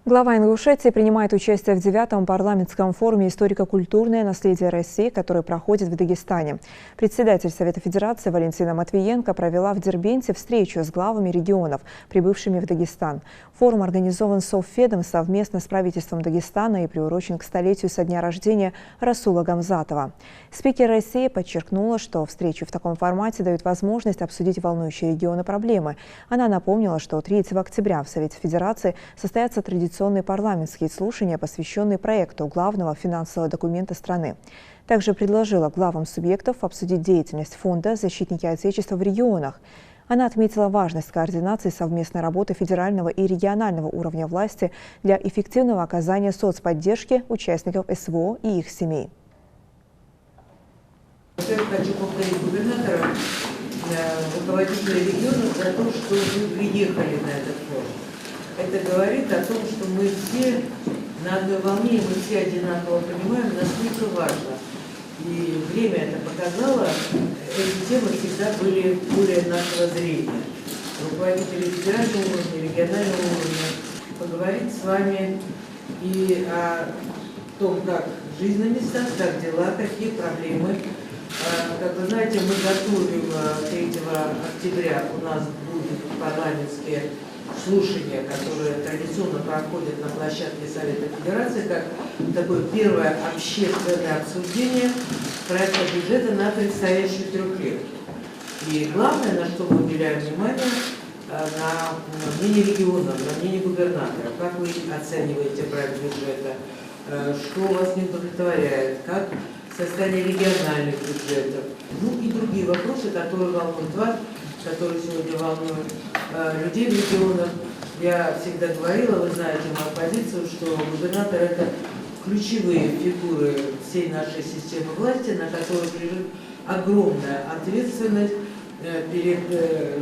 Глава Ингушетии принимает участие в 9-м парламентском форуме «Историко-культурное наследие России», который проходит в Дагестане. Председатель Совета Федерации Валентина Матвиенко провела в Дербенте встречу с главами регионов, прибывшими в Дагестан. Форум организован Совфедом совместно с правительством Дагестана и приурочен к столетию со дня рождения Расула Гамзатова. Спикер России подчеркнула, что встречи в таком формате дают возможность обсудить волнующие регионы проблемы. Она напомнила, что 3 октября в Совете Федерации состоятся традиционные парламентские слушания, посвященные проекту главного финансового документа страны. Также предложила главам субъектов обсудить деятельность фонда «Защитники Отечества» в регионах. Она отметила важность координации совместной работы федерального и регионального уровня власти для эффективного оказания соцподдержки участников СВО и их семей. Хочу поблагодарить губернатора, руководителя региона за то, что вы приехали на этот форум. Это говорит о том, что мы все на одной волне, и мы все одинаково понимаем, насколько важно. И время это показало, эти темы всегда были в поле нашего зрения. Руководители федерального уровня, регионального уровня поговорить с вами и о том, как жизнь на местах, как дела, какие проблемы. Как вы знаете, мы готовим 3 октября, у нас будут парламентские слушания, которые традиционно проходят на площадке Совета Федерации, как такое первое общественное обсуждение проекта бюджета на предстоящую трехлетку. И главное, на что мы уделяем внимание, на мнение регионов, на мнение губернатора. Как вы оцениваете проект бюджета, что вас не удовлетворяет, как состояние региональных бюджетов, ну и другие вопросы, которые волнуют вас, которые сегодня волнуют людей в регионах. Я всегда говорила, вы знаете мою позицию, что губернатор – это ключевые фигуры всей нашей системы власти, на которых лежит огромная ответственность перед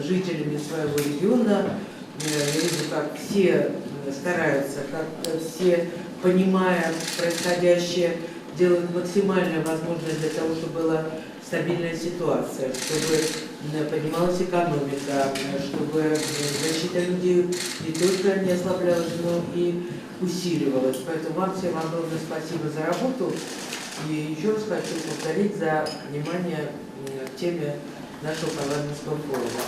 жителями своего региона. Я вижу, как все стараются, как все, понимая происходящее, делают максимальное возможное для того, чтобы была стабильная ситуация, чтобы поднималась экономика, чтобы защита людей не только не ослаблялась, но и усиливалась. Поэтому вам всем огромное спасибо за работу. И еще раз хочу повторить за внимание к теме нашего парламентского форума.